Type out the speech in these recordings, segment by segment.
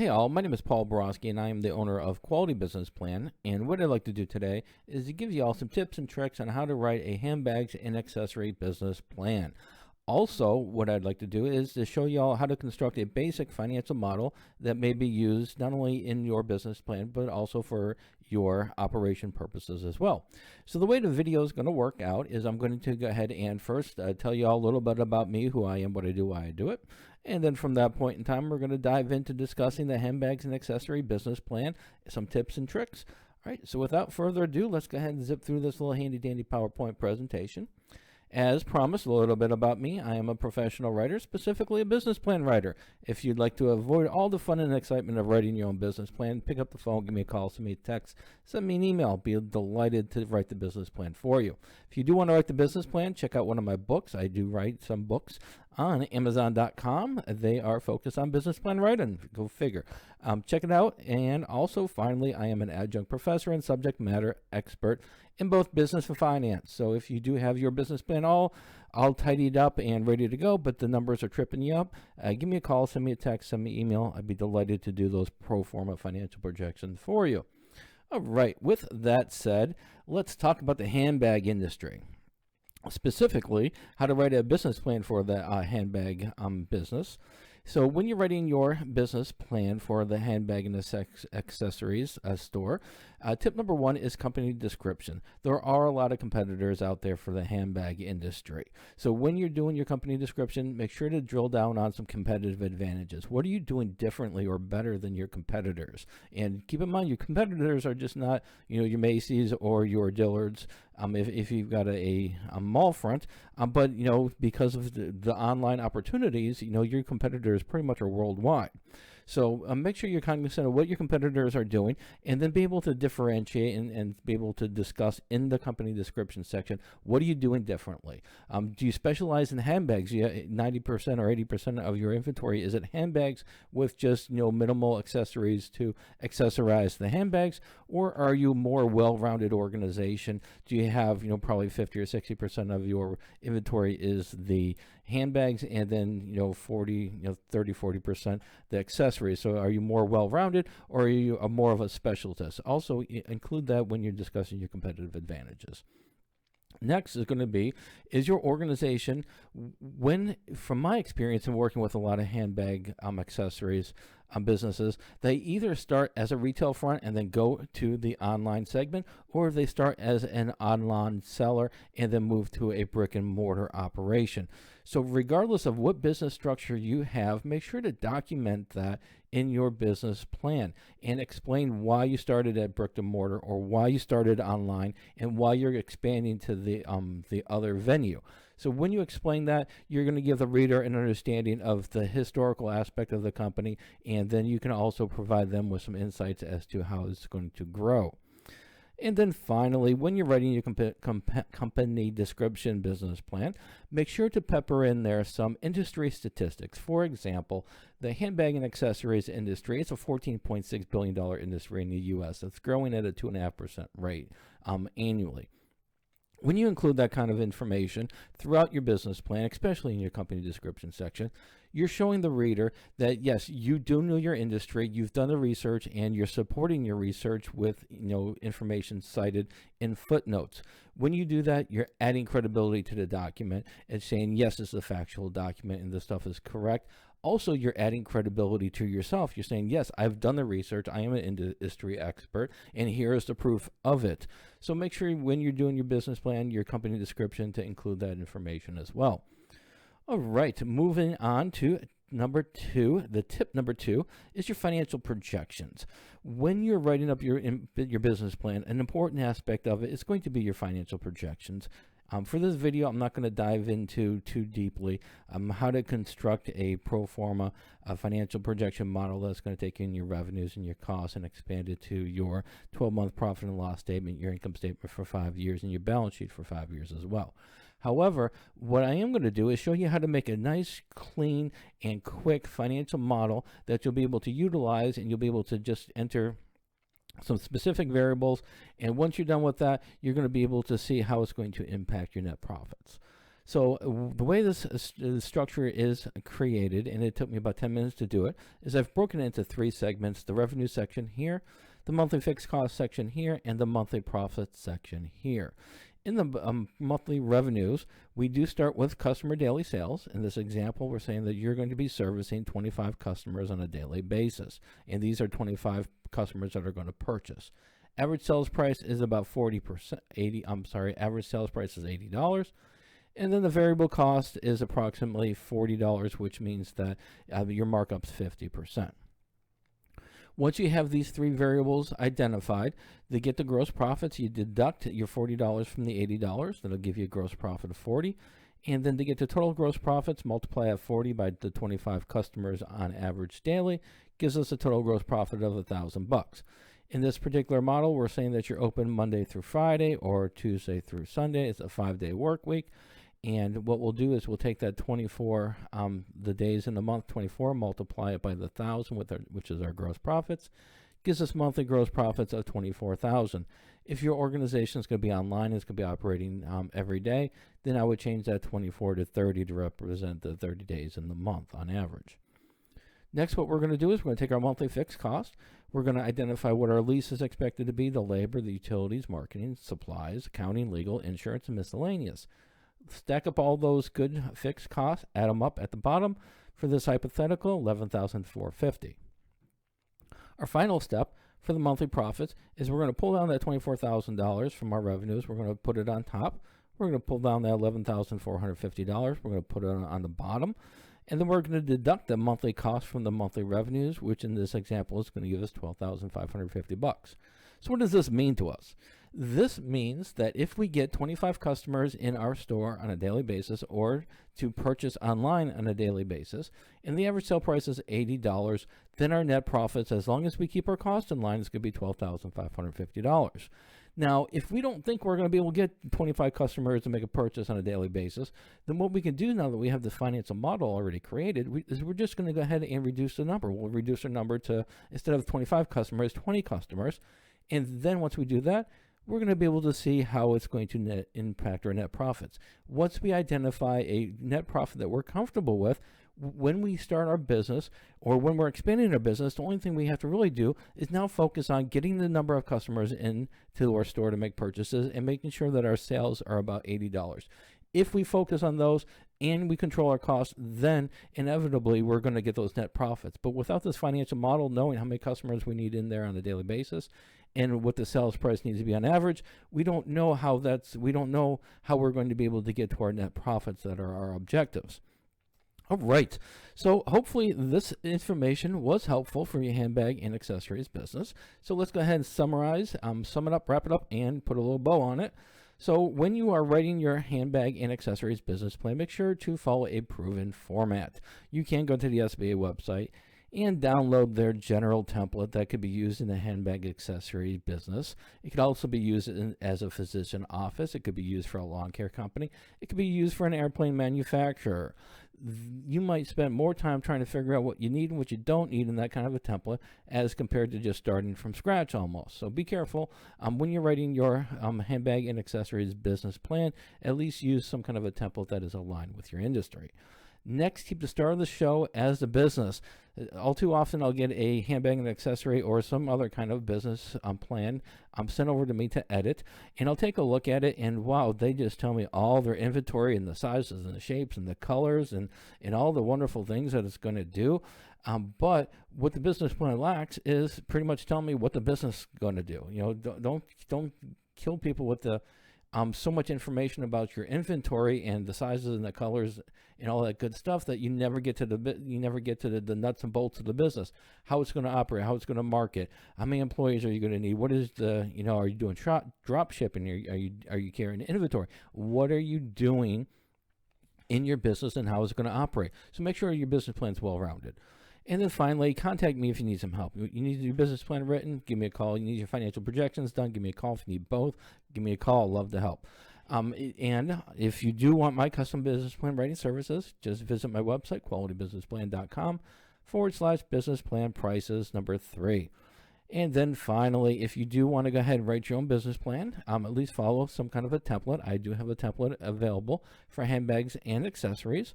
Hey all, my name is Paul Borosky and I am the owner of Quality Business Plan. And what I'd like to do today is to give you all some tips and tricks on how to write a handbags and accessory business plan. Also, what I'd like to do is to show you all how to construct a basic financial model that may be used not only in your business plan, but also for your operation purposes as well. So the way the video is going to work out is I'm going to go ahead and first tell you all a little bit about me, who I am, what I do, why I do it. And then from that point in time, we're going to dive into discussing the handbags and accessory business plan, some tips and tricks. All right, so without further ado, let's go ahead and zip through this little handy dandy PowerPoint presentation. As promised, a little bit about me. I am a professional writer, specifically a business plan writer. If you'd like to avoid all the fun and excitement of writing your own business plan, pick up the phone, give me a call, send me a text, send me an email. I'll be delighted to write the business plan for you. If you do want to write the business plan, check out one of my books. I do write some books on Amazon.com. They are focused on business plan writing. Go figure. Check it out. And also, finally, I am an adjunct professor and subject matter expert in both business and finance. So if you do have your business plan all tidied up and ready to go, but the numbers are tripping you up, give me a call, send me a text, send me an email. I'd be delighted to do those pro forma financial projections for you. All right. With that said, let's talk about the handbag industry. Specifically, how to write a business plan for the handbag business. So when you're writing your business plan for the handbag and the accessories store, tip number one is company description. There are a lot of competitors out there for the handbag industry. So when you're doing your company description, make sure to drill down on some competitive advantages. What are you doing differently or better than your competitors? And keep in mind, your competitors are just not, your Macy's or your Dillard's. If you've got a mall front, but because of the online opportunities, your competitors pretty much are worldwide. So make sure you're cognizant of what your competitors are doing, and then be able to differentiate and be able to discuss in the company description section, what are you doing differently? Do you specialize in handbags? 90% or 80% of your inventory, is it handbags with just minimal accessories to accessorize the handbags, or are you more well-rounded organization? Do you have probably 50 or 60% of your inventory is the handbags, and then 30-40% the accessories? So are you more well-rounded, or are you more of a specialist? Also include that when you're discussing your competitive advantages. Next is going to be, is your organization, from my experience in working with a lot of handbag accessories businesses, they either start as a retail front and then go to the online segment, or they start as an online seller and then move to a brick and mortar operation. So regardless of what business structure you have, make sure to document that in your business plan and explain why you started at brick and mortar, or why you started online, and why you're expanding to the other venue. So when you explain that, you're going to give the reader an understanding of the historical aspect of the company, and then you can also provide them with some insights as to how it's going to grow. And then finally, when you're writing your company description business plan, make sure to pepper in there some industry statistics. For example, the handbag and accessories industry, it's a $14.6 billion industry in the U.S. It's growing at a 2.5% rate annually. When you include that kind of information throughout your business plan, especially in your company description section, you're showing the reader that, yes, you do know your industry, you've done the research, and you're supporting your research with information cited in footnotes. When you do that, you're adding credibility to the document and saying, yes, it's a factual document and this stuff is correct. Also, you're adding credibility to yourself. You're saying, yes, I've done the research, I am an industry expert, and here is the proof of it. So make sure when you're doing your business plan, your company description, to include that information as well. All right, moving on to number two. The tip number two is your financial projections. When you're writing up your business plan, an important aspect of it is going to be your financial projections. For this video, I'm not going to dive into too deeply how to construct a pro forma financial projection model that's going to take in your revenues and your costs and expand it to your 12-month profit and loss statement, your income statement for 5 years, and your balance sheet for 5 years as well. However, what I am going to do is show you how to make a nice, clean, and quick financial model that you'll be able to utilize, and you'll be able to just enter some specific variables, and once you're done with that, you're going to be able to see how it's going to impact your net profits. So the way this structure is created, and it took me about 10 minutes to do it, is I've broken it into 3 segments: the revenue section here, the monthly fixed cost section here, and the monthly profit section here. In the monthly revenues, we do start with customer daily sales. In this example, we're saying that you're going to be servicing 25 customers on a daily basis, and these are 25 customers that are going to purchase. Average sales price is about 40%, average sales price is $80. And then the variable cost is approximately $40, which means that your markup's 50%. Once you have these 3 variables identified, to get the gross profits, you deduct your $40 from the $80. That'll give you a gross profit of $40. And then to get the total gross profits, multiply that 40 by the 25 customers on average daily, gives us a total gross profit of $1,000. In this particular model, we're saying that you're open Monday through Friday or Tuesday through Sunday. It's a 5-day work week. And what we'll do is we'll take that 24, the days in the month, 24, multiply it by the 1,000, which is our gross profits, gives us monthly gross profits of $24,000. If your organization is going to be online, it's going to be operating every day, then I would change that 24 to 30 to represent the 30 days in the month on average. Next, what we're going to do is we're going to take our monthly fixed cost. We're going to identify what our lease is expected to be, the labor, the utilities, marketing, supplies, accounting, legal, insurance, and miscellaneous. Stack up all those good fixed costs, add them up at the bottom. For this hypothetical, $11,450. Our final step for the monthly profits is we're going to pull down that $24,000 from our revenues. We're going to put it on top. We're going to pull down that $11,450. We're going to put it on the bottom. And then we're going to deduct the monthly cost from the monthly revenues, which in this example is going to give us $12,550. So what does this mean to us? This means that if we get 25 customers in our store on a daily basis or to purchase online on a daily basis, and the average sale price is $80, then our net profits, as long as we keep our costs in line, is going to be $12,550. Now, if we don't think we're going to be able to get 25 customers to make a purchase on a daily basis, then what we can do now that we have the financial model already created is we're just going to go ahead and reduce the number. We'll reduce our number to, instead of 25 customers, 20 customers. And then once we do that, we're going to be able to see how it's going to impact our net profits. Once we identify a net profit that we're comfortable with, when we start our business or when we're expanding our business, the only thing we have to really do is now focus on getting the number of customers into our store to make purchases and making sure that our sales are about $80. If we focus on those and we control our costs, then inevitably we're going to get those net profits. But without this financial model, knowing how many customers we need in there on a daily basis and what the sales price needs to be on average, we don't know how we're going to be able to get to our net profits that are our objectives. All right, so hopefully this information was helpful for your handbag and accessories business. So let's go ahead and summarize, sum it up, wrap it up, and put a little bow on it. So when you are writing your handbag and accessories business plan, make sure to follow a proven format. You can go to the SBA website and download their general template that could be used in the handbag accessory business. It could also be used as a physician office. It could be used for a lawn care company. It could be used for an airplane manufacturer. You might spend more time trying to figure out what you need and what you don't need in that kind of a template as compared to just starting from scratch almost. So be careful when you're writing your handbag and accessories business plan. At least use some kind of a template that is aligned with your industry. Next, keep the start of the show as a business. All too often, I'll get a handbag and accessory or some other kind of business plan sent over to me to edit, and I'll take a look at it, and wow, they just tell me all their inventory and the sizes and the shapes and the colors and all the wonderful things that it's going to do. But what the business plan lacks is pretty much telling me what the business is going to do. You know, don't kill people with the so much information about your inventory and the sizes and the colors and all that good stuff that you never get to the nuts and bolts of the business. How it's going to operate, how it's going to market, how many employees are you going to need, what is the, are you doing drop shipping, are you carrying inventory, what are you doing in your business and how it's going to operate. So make sure your business plan is well rounded. And then finally, contact me if you need some help. You need your business plan written, give me a call. You need your financial projections done, give me a call. If you need both, give me a call. I'd love to help. And if you do want my custom business plan writing services, just visit my website, qualitybusinessplan.com/business plan prices #3. And then finally, if you do want to go ahead and write your own business plan, at least follow some kind of a template. I do have a template available for handbags and accessories.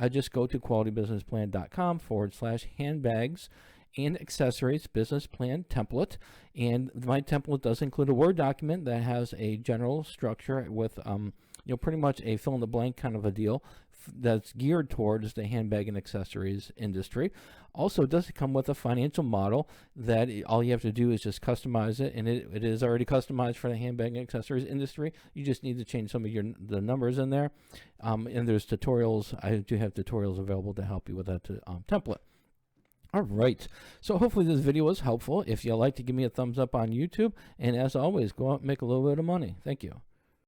Just go to qualitybusinessplan.com/handbags and accessories business plan template. And my template does include a Word document that has a general structure with pretty much a fill in the blank kind of a deal that's geared towards the handbag and accessories industry. Also, it does come with a financial model that all you have to do is just customize it, and it is already customized for the handbag and accessories industry. You just need to change some of the numbers in there. And there's tutorials. I do have tutorials available to help you with that template. All right, so hopefully this video was helpful. If you like to give me a thumbs up on YouTube, and as always, go out and make a little bit of money. Thank you.